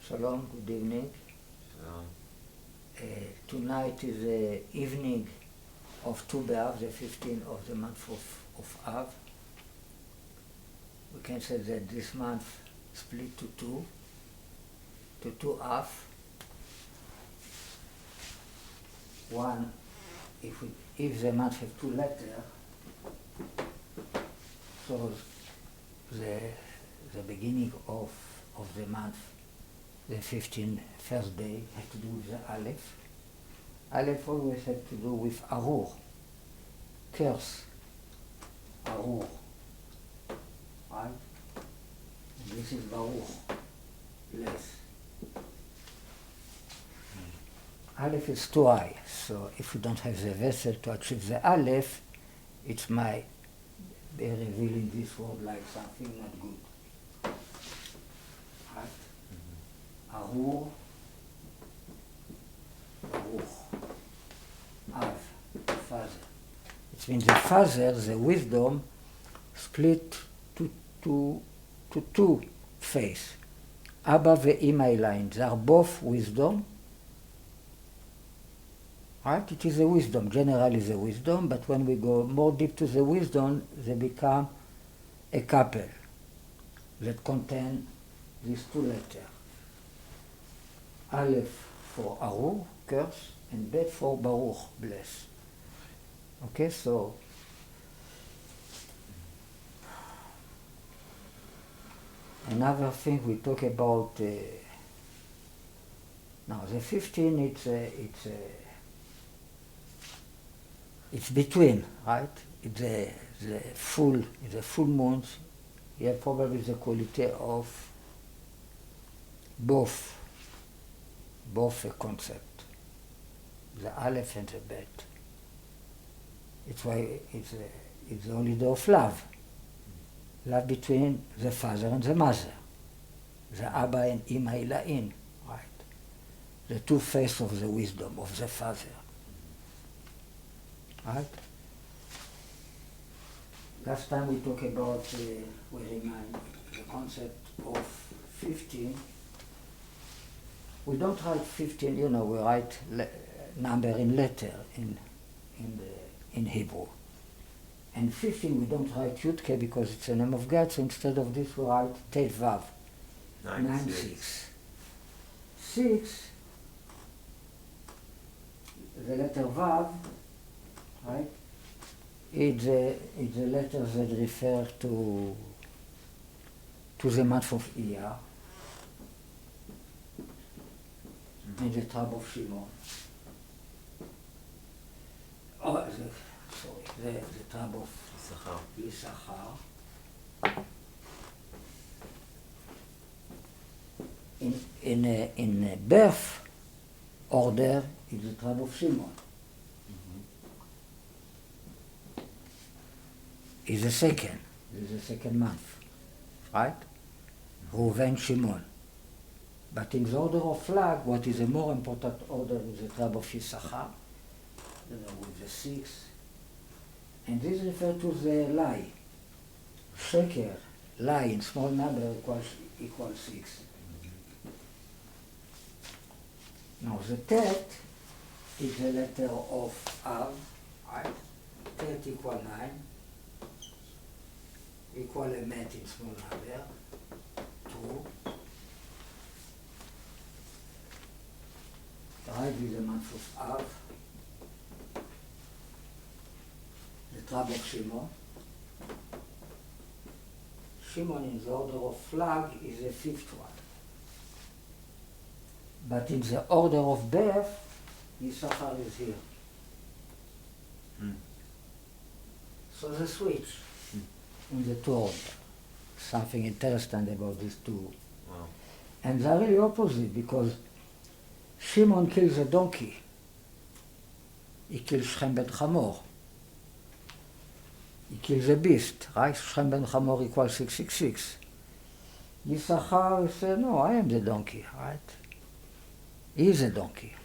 Shalom, good evening. Shalom. Tonight is the evening of Tu B'Av, the 15th of the month of Av. We can say that this month split to two half. One, if the month has two letters, so the beginning of the month, the 15th first day, has to do with the Aleph. Aleph always has to do with Arur, curse, Arur, right? And this is Baruch, bless. Aleph is too high, so if you don't have the vessel to achieve the Aleph, it might be revealing this word like something not good. Right? Arur, Baruch, Av, Father. It means the Father, the wisdom, split to two faces. Abba ve'Ima line. They are both wisdom. Right? It is a wisdom, generally the wisdom, but when we go more deep to the wisdom, they become a couple that contain these two letters. Aleph for Arur, curse, and Bet for Baruch, bless. Okay, so another thing we talk about now the 15 it's between, right? It's the full moon. You have probably the quality of both a concept, the Aleph and the Bet. It's why it's the holiday of love. Love between the father and the mother, the Abba and Ima Ilain, right? The two faces of the wisdom of the father, right? Last time we talked about, we remind the concept of 15. We don't write 15, we write number in letter in Hebrew. And 15 we don't write Yudke because it's the name of God, so instead of this we write Tet Vav, 9-6. 6, the letter Vav, right, it's the letter that refer to the month of Iyar, in the tribe of Shimon. The tribe of Yisachar. In birth order is the tribe of Shimon. Is the second month, right? Reuven, Shimon. But in the order of flag, what is a more important order is the tribe of Yisachar, with the 6. And this refers to the lie. Sheker, lie in small number equals 6. Now the Tet is the letter of Av, right? Tet equal 9, equal a met in small number, 2. Right with the month of Av. The tribe of Shimon. Shimon in the order of flag is the 5th one. But in the order of birth, Yisachar is here. So the switch in the two orders. Something interesting about these two. Wow. And they're really opposite because Shimon kills a donkey. He kills Shem ben Chamor. He kills a beast, right? Shem ben Chamor equals 666. Yisachar said, no, I am the donkey, right? He is a donkey.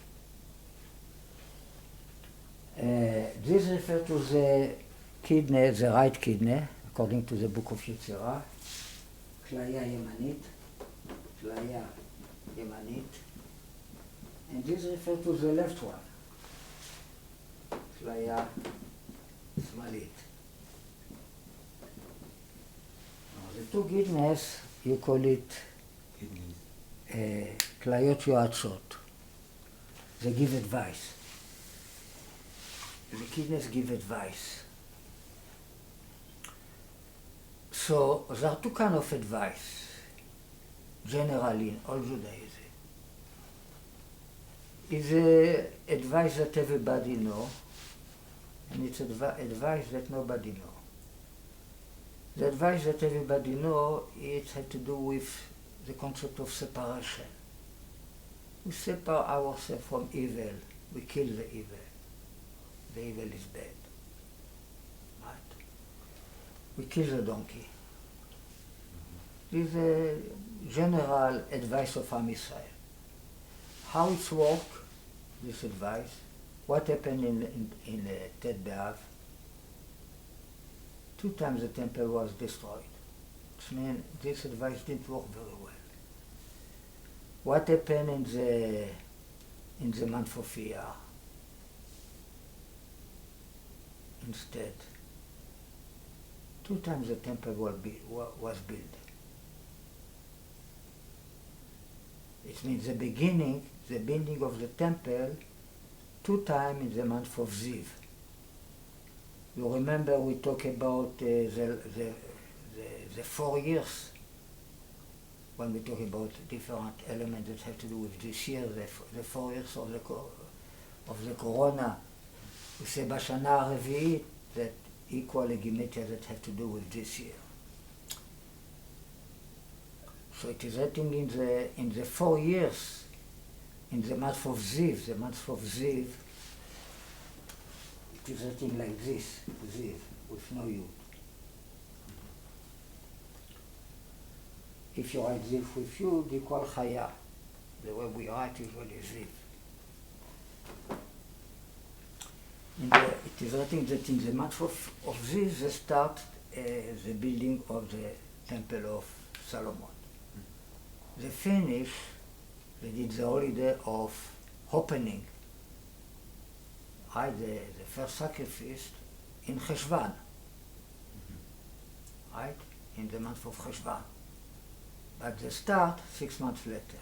This refers to the kidney, the right kidney, according to the book of Yetzirah, Klaya Yemanit, Klaya ימנית, and this refers to the left one, כליה שמאלית. The two kidneys, you call it כליות יועצות. They give advice. The kidneys give advice. So there are two kinds of advice, generally in all Judaism. It's advice that everybody knows, and it's advice that nobody knows. The advice that everybody knows, it had to do with the concept of separation. We separate ourselves from evil. We kill the evil. The evil is bad. Right? We kill the donkey. This is a general advice of Am Yisrael. How it works, this advice, what happened in Tet B'Av? 2 times the temple was destroyed. Which means this advice didn't work very well. What happened in the month of Iyar? Instead, 2 times the temple was built. It means the building of the temple, 2 times in the month of Ziv. You remember we talked about the 4 years when we talk about different elements that have to do with this year, the 4 years of the Corona. We say בשנה הרביעית that equal גימטריה that have to do with this year. So it is written in the 4 years, in the month of Ziv, it is written like this, Ziv, with no Yud. If you write Ziv with Yud, you call Chaya. The way we write usually Ziv. It is written that in the month of Ziv, they start the building of the Temple of Solomon. They finish, they did the holiday of opening, right, the first sacrifice in Cheshvan, right, in the month of Cheshvan. But they start 6 months later.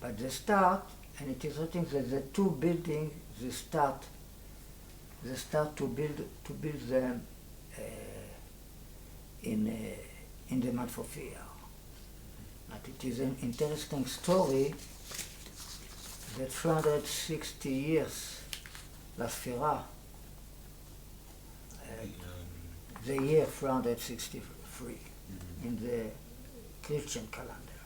But they start, and it is written that the 2 buildings, they start to build them in the month of Iyar. But it is an interesting story that 360 years לספירה, the year 363 in the Christian calendar.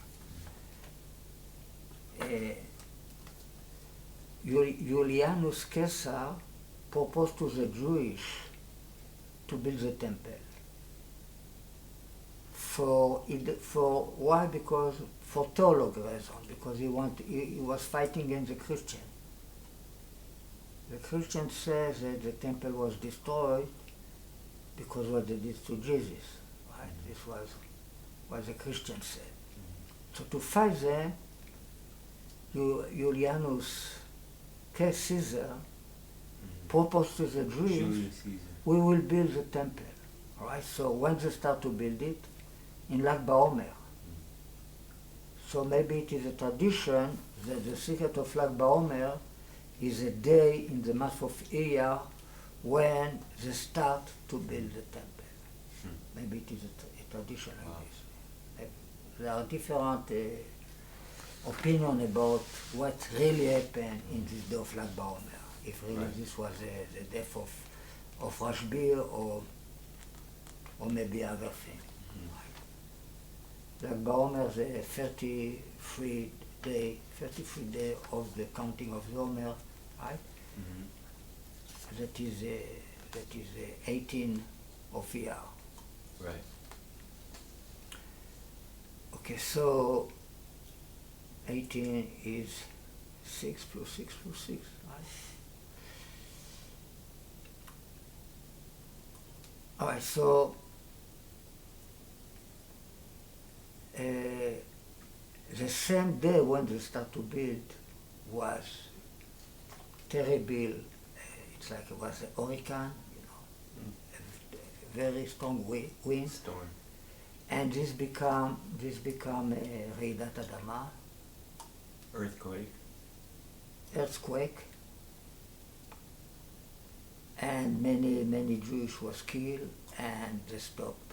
Julianus Caesar proposed to the Jewish to build the temple. For why? Because for theological reasons, because he was fighting against the Christian. The Christian says that the temple was destroyed because what they did to Jesus. Right? This was what the Christian said. So to fight them, Julianus Caesar proposed to the Jews, we will build the temple. Right? So when they start to build it, in Lag BaOmer. So maybe it is a tradition that the secret of Lag BaOmer is a day in the month of Iyar when they start to build the temple. Maybe it is a tradition like this. Maybe. There are different opinions about what really happened in this day of Lag BaOmer. If really this was the death of Rashbi or maybe other thing. Lag BaOmer, the 33 day of the counting of the Omer, right? That is 18 of Iyar. Right. Okay, so 18 is 6 plus 6 plus 6, right? All right, so the same day when they start to build was terrible. It's like it was a hurricane, a very strong wind. Storm. And this become a Reidat Adama, earthquake, and many Jews was killed, and they stopped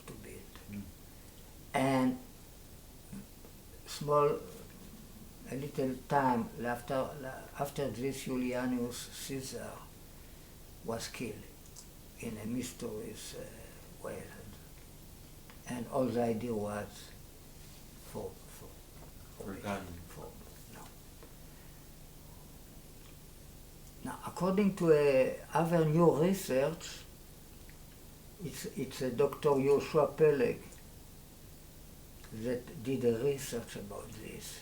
to build. And a little time after this, Julianus Caesar was killed in a mysterious way. And all the idea was forgotten. No. Now, according to other new research, it's a Dr. Yoshua Peleg that did a research about this.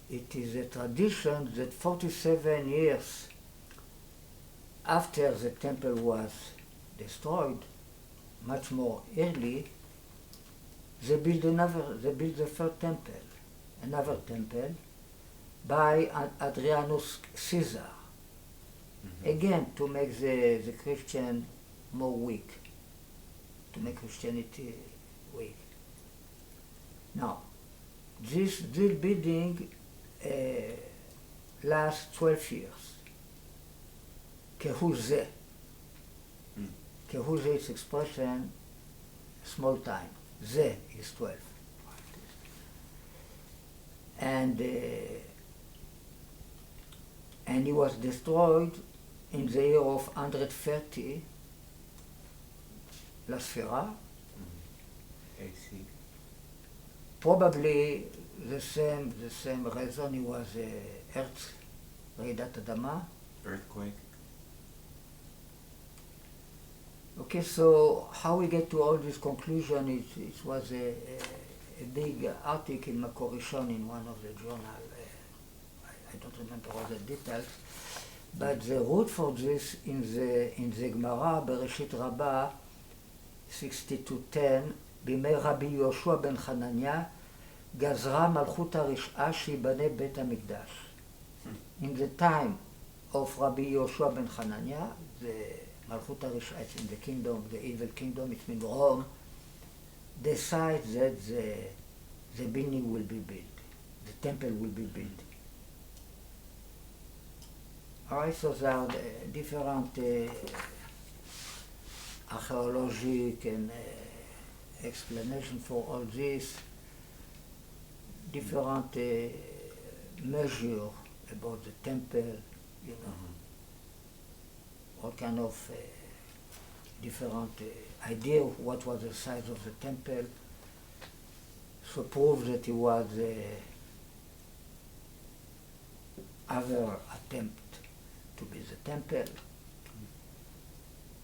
It is a tradition that 47 years after the temple was destroyed, much more early, they built the third temple, another temple, by Adrianus Caesar. Again, to make the Christian more weak, to make Christianity weak. Now, this building lasts 12 years. כהוא זה. כהוא זה is expression, small time. זה is 12. And he was destroyed in the year of 130 לספירה. AC. Probably the same reason. He was רעידת אדמה. Earthquake. Okay, so how we get to all this conclusion, it was a big article in Makor Rishon in one of the journal. I don't remember all the details, but the root for this in the Gemara, Bereshit Rabbah 62:10, בימי רבי יהושע בן חנניה, גזרה מלכות הרשעה שיבנה בית המקדש. In the time of Rabbi Yoshua ben Hananiah, the Malchut HaRish'ah in the kingdom, the evil kingdom, it means Rome, decide that the building will be built, the temple will be built. Alright, so there are different archaeologic and explanation for all this, different measure about the temple, you know. All kind of different idea of what was the size of the temple. So prove that it was other attempt to build the temple.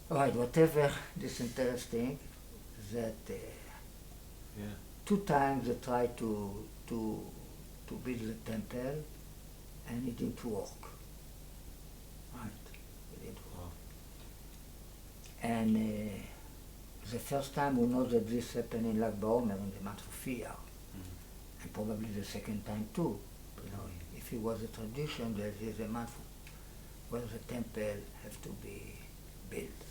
Right, whatever this interesting, that 2 times they tried to build the temple and it didn't work. And the first time we know that this happened in Lag BaOmer in the month of Iyar, and probably the second time too. You know, if it was a tradition, there is a month where the temple has to be built.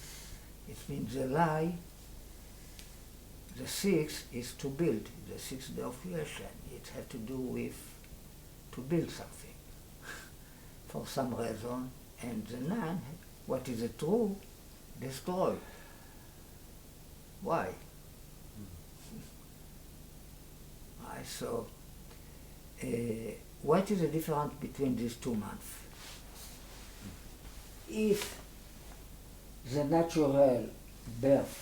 It means July, the 6th is to build, the 6th day of creation. It has to do with to build something for some reason, and the 9th, what is it true? Destroy. Why? So, what is the difference between these 2 months? If the natural birth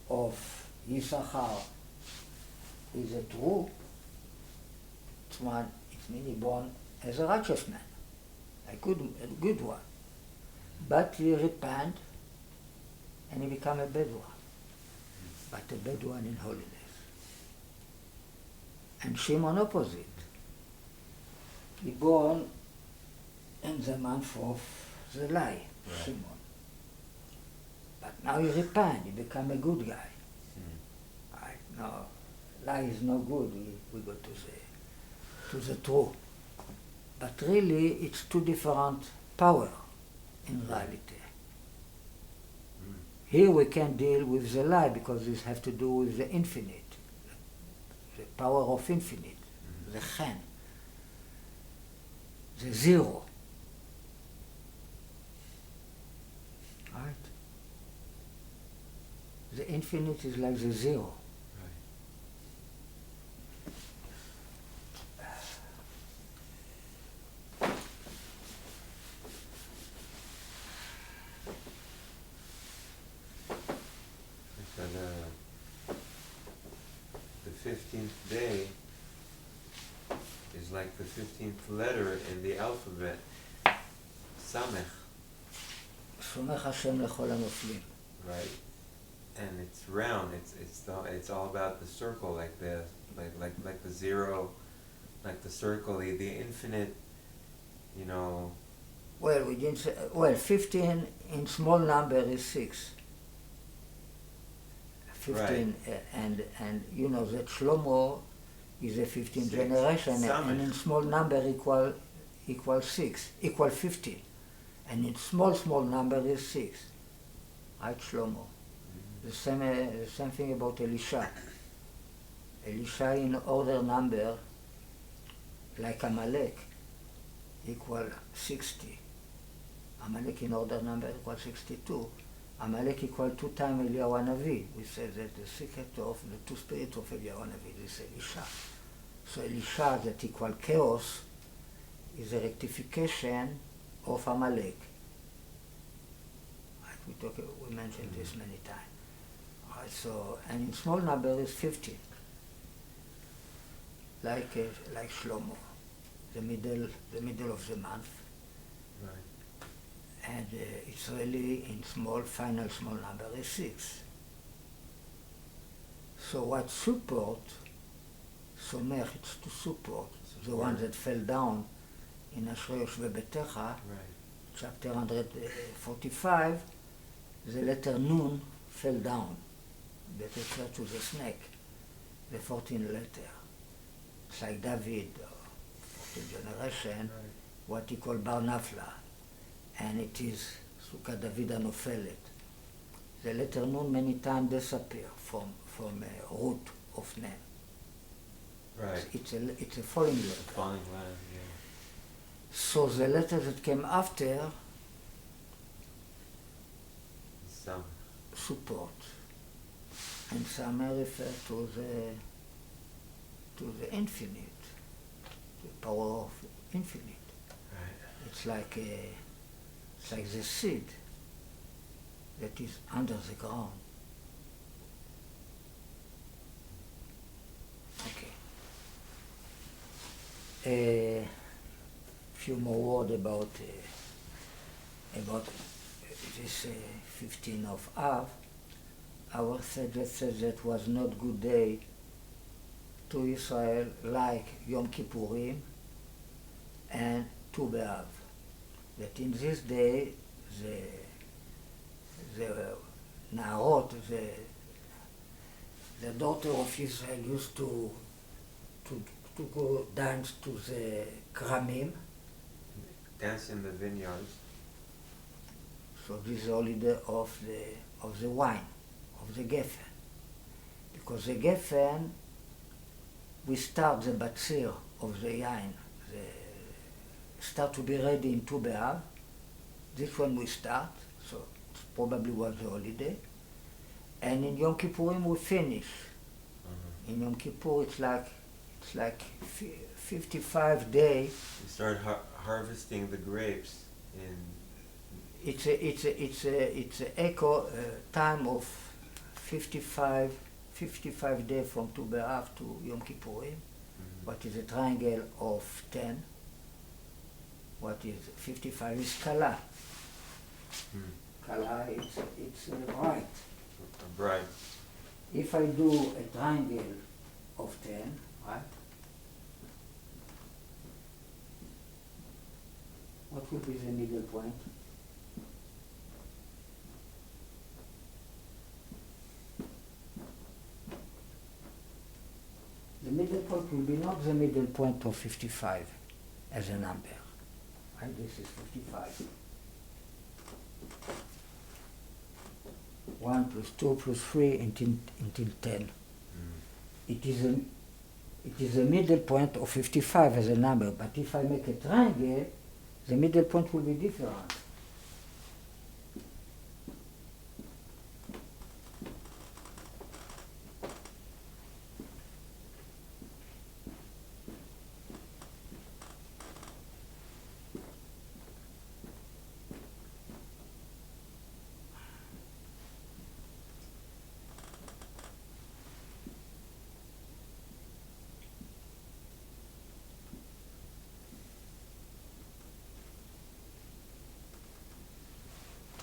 of Yisachar is a true, it means he born as a righteous man, a good one. But he repent and he become a bad one, but a bad one in holiness. And Shimon opposite. He born in the month of the lie, Shimon. But now he repent, he become a good guy. Right, now, lie is no good, we go to the true. But really, it's two different power in reality. Here we can deal with the lie because this has to do with the infinite, the power of infinite, the chen, the zero. Right? The infinite is like the zero. The 15th day is like the 15th letter in the alphabet, Samech. סומך השם לכל הנופלים. Right, and it's round. It's all about the circle, like the zero, like the circle, the infinite. You know. Well, we didn't say, 15 in small number is 6. 15, right. And you know that Shlomo is a 15th generation, and in small number equal 6, equal 15. And in small number is 6. Right, Shlomo? The same thing about Elisha. Elisha in order number, like Amalek, equal 60. Amalek in order number equal 62. Amalek equal 2 times Eliyahu Hanavi. We say that the secret of the two spirits of Eliyahu Hanavi is Elisha. So Elisha that equal chaos is a rectification of Amalek. Right, we mentioned this many times. Right, so, and in small number is 15. Like Shlomo, the middle of the month. Right. And it's really in final small number is 6. So what support, Somech, it's to support the one that fell down in Ashrei Yoshvei Betecha, Right. chapter 145, the letter Nun fell down. That refers to the snake, the 14th letter. It's like David, 14th generation, Right. what he called Bar Nafla. And it is Sukkah David Anofelet. The letter Nun many times disappear from root of name. Right. It's a falling letter. Falling land, yeah. So the letter that came after Some. support. And some refer to the infinite, the power of infinite. Right. It's like the seed that is under the ground. Okay. A few more words about this 15 of Av. Our Seder says that was not good day to Israel like Yom Kippurim and Tu B'Av. That in this day the Naarot, the daughter of Israel used to go dance to the Kramim. Dance in the vineyards. So this is holiday of the wine, of the Geffen. Because the Geffen, we start the Batzir of the Yain, start to be ready in Tu B'Av. This one we start, so it probably was the holiday. And in Yom Kippurim we finish. In Yom Kippur it's like 55 days. We start harvesting the grapes in. It's a echo time of 55 days from Tu B'Av to Yom Kippurim. What is a triangle of 10? What is 55 is Kala. Kala, it's bright. Bright. If I do a triangle of 10, right? What will be the middle point? middle point will be not the middle point of 55 as a number. Right? This is 55. 1 plus 2 plus 3 until 10. It is the middle point of 55 as a number, but if I make a triangle, the middle point will be different.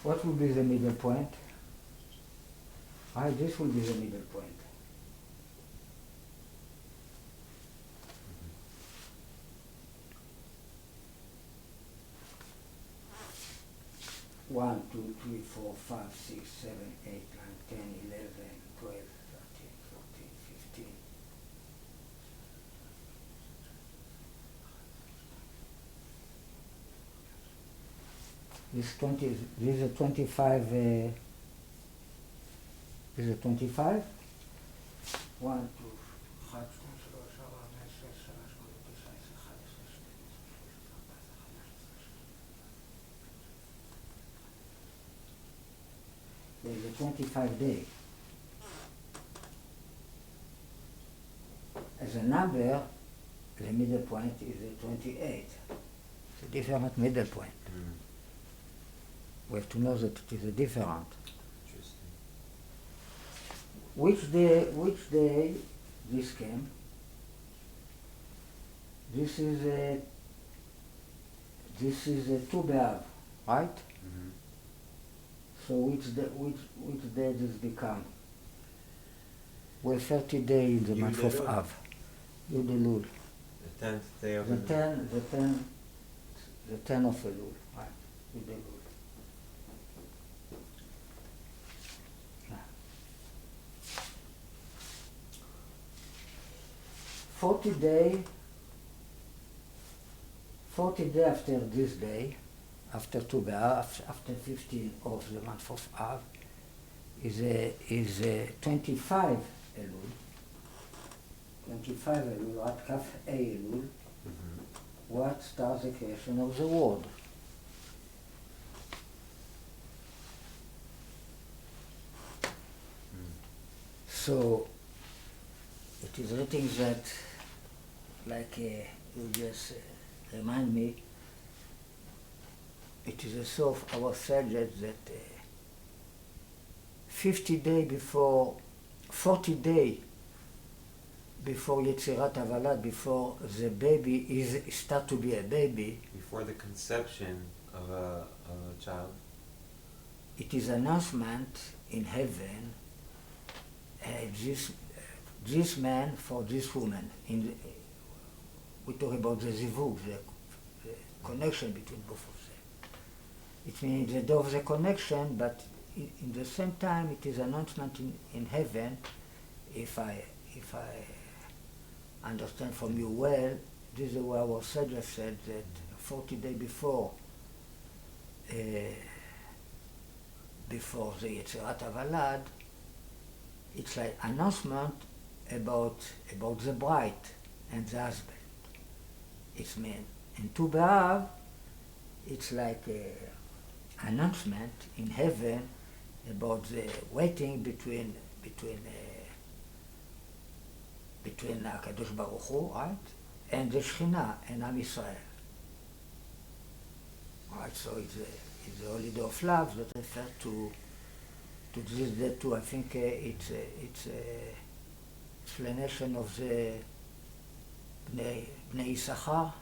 What will be the middle point? This will be the middle point. One, two, three, 4, 5, 6, 7, 8, 9, 10, 11, 12, 13, 14, 15. This 20, this is a 25, this is a 25. 1, 2, 1, 2, there is a 25 day. As a number, the middle point is a 28. It's a different middle point. We have to know that it is a different. Interesting. Which day this came? This is a 2 B'Av, right? Mm-hmm. So which day this become? We're 30 days in the month of Elul. Av. Yud Elul. The 10th day of The Elul. 10 of Elul, right? Yud Elul. 40 days after this day, after 2 B'Av, after 15 of the month of Av, is 25 Elul. 25 Elul, what Kaf A Elul, what starts the creation of the world. So it is written that, like you just remind me, it is a sort of our subject that 40 days before Yetzirat Havalad, before the baby start to be a baby, Before the conception of a child. it is announcement in heaven, this man for this woman. We talk about the zivug, the connection between both of them. It means the door of the connection, but in the same time it is announcement in heaven. If I understand from you well, this is where our Seder said that 40 days before the Yetzirat Havalad, it's like announcement about the bride and the husband. It's mean in Tu B'Av, it's like an announcement in heaven about the waiting between HaKadosh Baruch Hu, right, and the Shekhinah and Am Yisrael. Right, so it's the holiday of love that refers to this day too. I think it's explanation of the Bnei Issachar.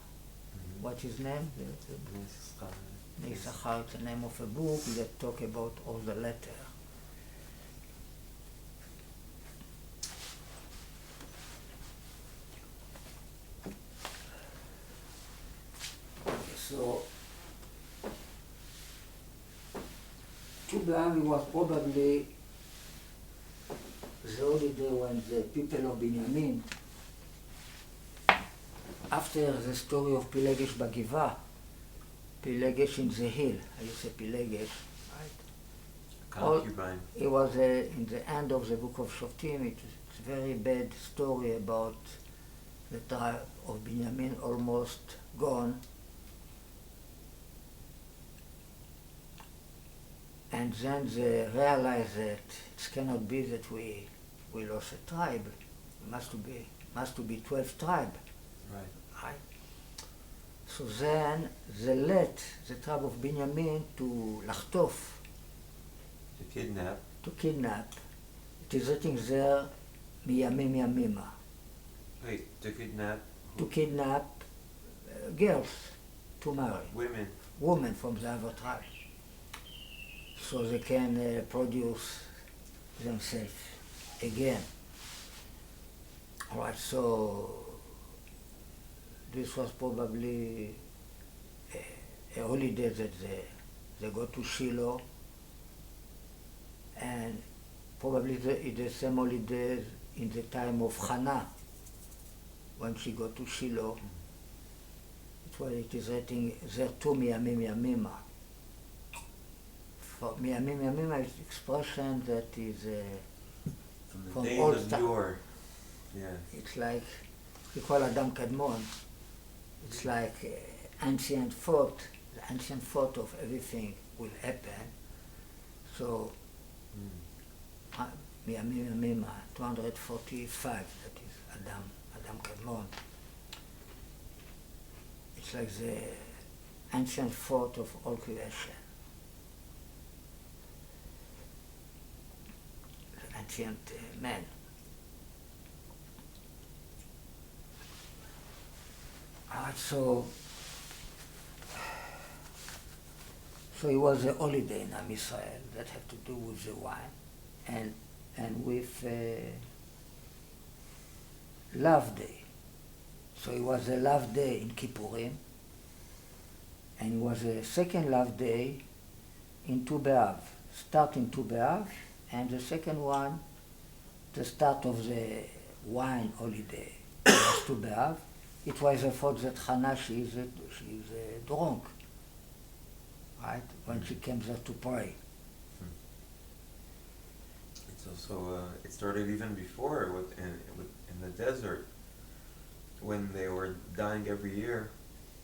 What's his name? Bnei Issachar, it's the name of a book that talk about all the letter. So, Tu B'Av was probably the holiday when the people of Binyamin after the story of Pilegesh Bagiva, Pilegesh in the hill, I used to say Pilegesh, right? Concubine. It was in the end of the book of Shoftim. It's a very bad story about the tribe of Binyamin almost gone. And then they realized that it cannot be that we lost a tribe. It must be 12 tribe. Right. So then they let the tribe of Binyamin to Lachtof, To kidnap. It is written there, Miyamim Yamima. Wait, to kidnap? To kidnap girls to marry. Women from the other tribe. So they can produce themselves again. All right, so this was probably a holiday that they go to Shiloh, and probably the same holiday in the time of Hannah, when she go to Shiloh. It's why it is written there too Miyamim Yamima. For Miyamim Yamima is expression that is from the days of yore. Yeah. It's like we call Adam Kadmon. It's like ancient thought. The ancient thought of everything will happen. So Miyamim Yamima 245. That is Adam Kadmon. It's like the ancient thought of all creation. The ancient man. So it was a holiday in Am Yisrael that had to do with the wine and with love day. So it was a love day in Kippurim, and it was a second love day in Tu B'Av, starting Tu B'Av, and the second one, the start of the wine holiday was Tu B'Av. It was a thought that Hannah, she is drunk, right? When she came there to pray. It's also it started even before in the desert when they were dying every year.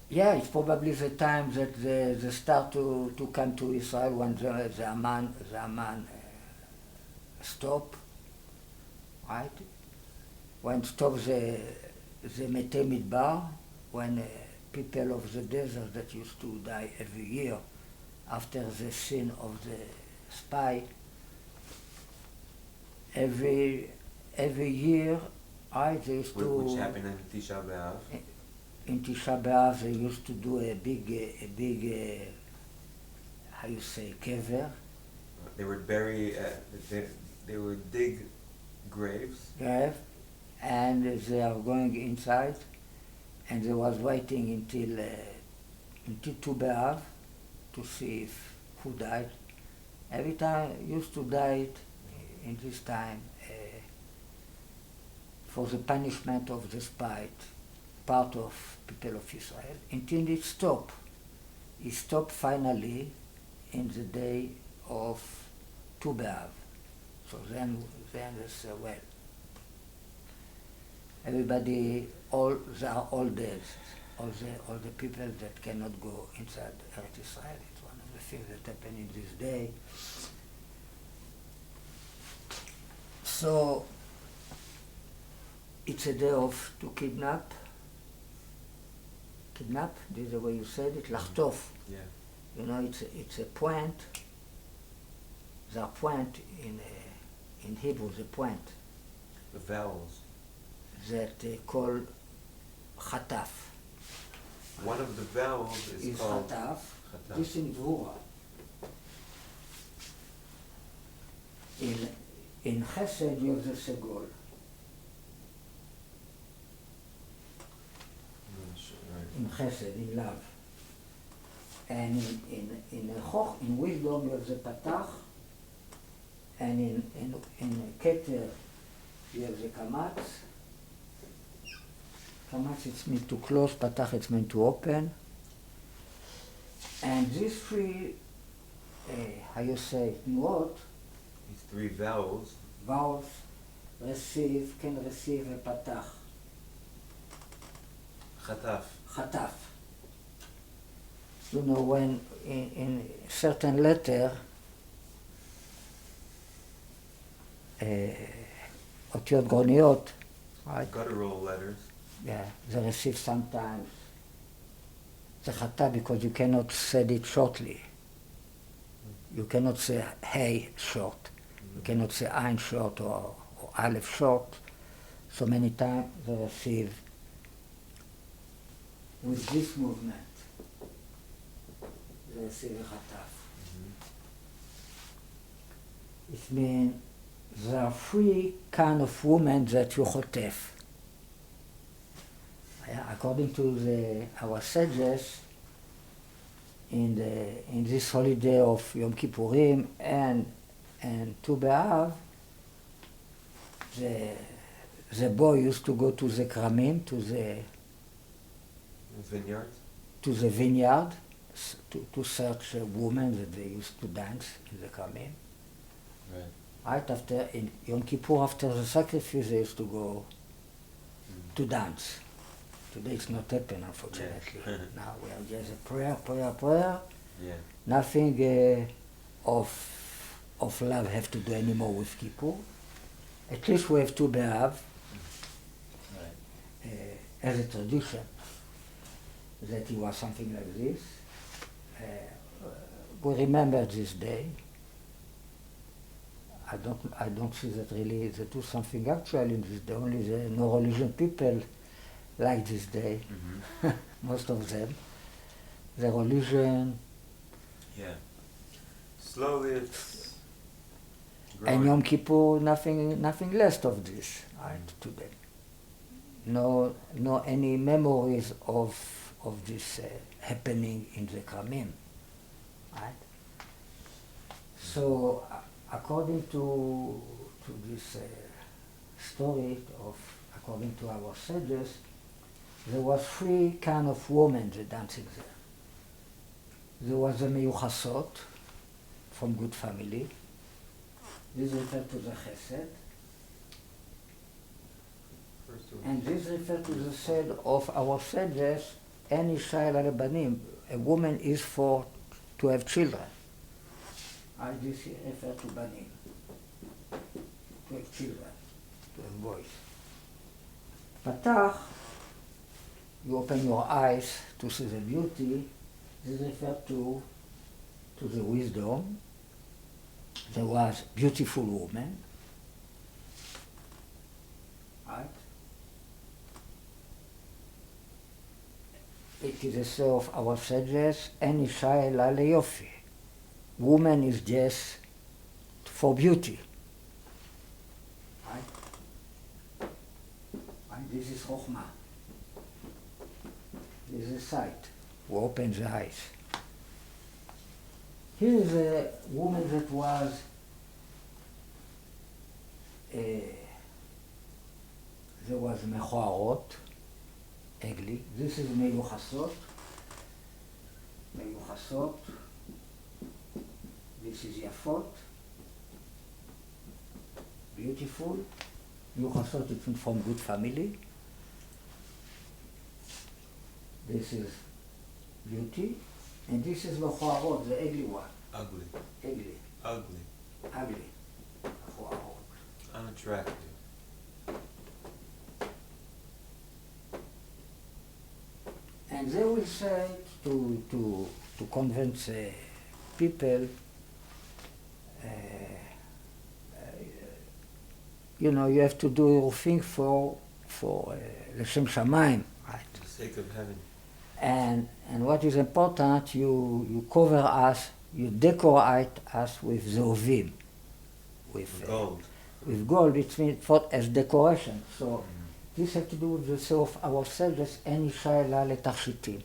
Yeah, it's probably the time that they start to come to Israel when the Aman stop, right? When stop the Metei Midbar, when people of the desert that used to die every year after the sin of the spy, every year, they used to... Which happened in Tisha B'Av? In Tisha B'Av, they used to do a big how you say, kever. They would bury, they would dig graves. And they are going inside, and they was waiting until Tu B'Av to see who died. Every time used to die in this time for the punishment of the spite, part of people of Israel, until it stopped. It stopped finally in the day of Tu B'Av. So then they said, well, everybody, they are all dead. All the people that cannot go inside Eretz Israel. It's one of the things that happen in this day. So it's a day of to kidnap. This is the way you said it. Lachtof. Yeah. You know, it's a point. The point in Hebrew, the point. The vowels. That they call chataf. One of the vowels is called chataf. This in Dvura. In Chesed you have the segol. In Chesed, in love. And in wisdom you have the patach. And in Keter you have the kamatz. Kamatz it means to close, patach it means to open. And these three, how you say, tnuot, These three vowels, receive, can receive ופתח. chataf. חטף. You know, when in certain letter, אותיות גרוניות, right? Guttural letters. Yeah, they receive sometimes. זה חטא because you cannot say it shortly. You cannot say hey short. You cannot say ein short or aleph short. So many times they receive with this movement. They receive a חטף. It means there are three kind of women that you חוטף. According to our sages, in this holiday of Yom Kippurim and Tu B'Av, the boy used to go to the kramim, to the Vineyard. to the vineyard, to search a woman that they used to dance in the kramim. Right. Right after in Yom Kippur, after the sacrifice, they used to go to dance. Today it's not happening, unfortunately. Yeah. Now we have just a prayer. Yeah. Nothing of love have to do anymore with Kippur. At least we have Tu B'Av as a tradition that it was something like this. We remember this day. I don't see that really they do something actual in this day. Only the no-religion people like this day, most of them. The religion. Yeah. Slowly it's And growing. Yom Kippur, nothing less of this, right, today. No any memories of this happening in the Kramim, right? So, according to this story according to our sages, there was three kind of women that dancing there. There was the meyuchasot, from good family. This referred to the chesed. First one. And this referred to the said of our sages, any shayla lebanim, a woman is for to have children. This referred to banim, to have children, to have boys. Patach, you open your eyes to see the beauty. This referred to the wisdom. There was beautiful woman, right? It is a say of our sages, any shayla leyofi. Woman is just for beauty. Right? And this is chokhmah. This is sight. We open the eyes. Here is a woman that was there was mechoarot, ugly. This is meyuchasot. This is yafot, beautiful. Meyuchasot is from good family. This is beauty. And this is mechoarot, the ugly one. Ugly. Ugly. Mechoarot. Unattractive. And they will say to convince people, you know, you have to do your thing for L'Shem Shamayim, right? For the sake of heaven. And what is important, you cover us, you decorate us with zovim, with Gold. with gold. It means as decoration. So this has to do with the soul of ourselves. Any shayla letachshitim.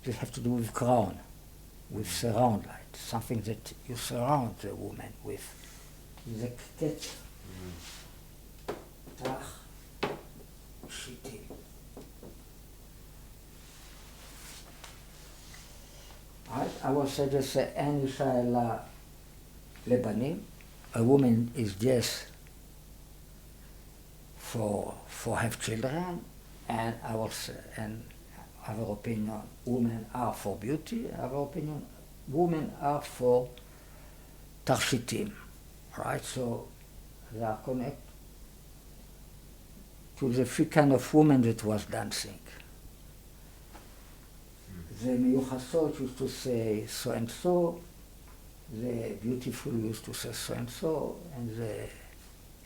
This has to do with crown, with surround light, something that you surround the woman with. The ketch, tach, shitim. I will say just אין אישה אלא לבנים. A woman is just for have children, and I will say, and our opinion, women are for beauty. Our opinion, women are for tarshitim, right? So they are connected to the three kind of women that was dancing. The מיוחסות used to say so and so, the beautiful used to say so and so, and the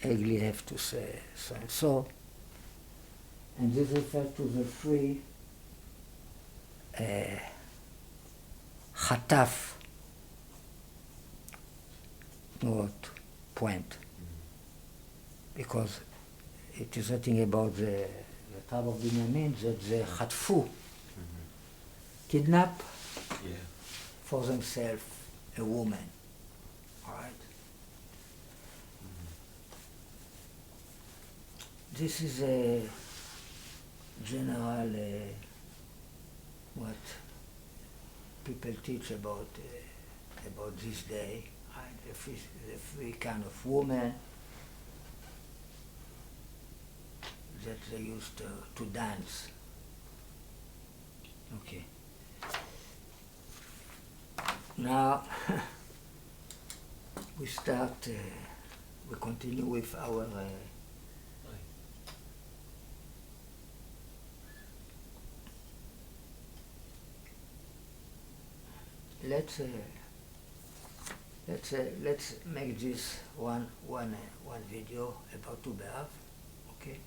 ugly have to say so and so. And this refers to the three חטף, not point. Because it is written about the tribe of Binyamin that they חטפו, kidnap for themselves a woman, all right? This is a general what people teach about this day, right? The three kind of women that they used to dance. Okay. Now we start. We continue with our. Let's make this one video about Tu B'Av, okay?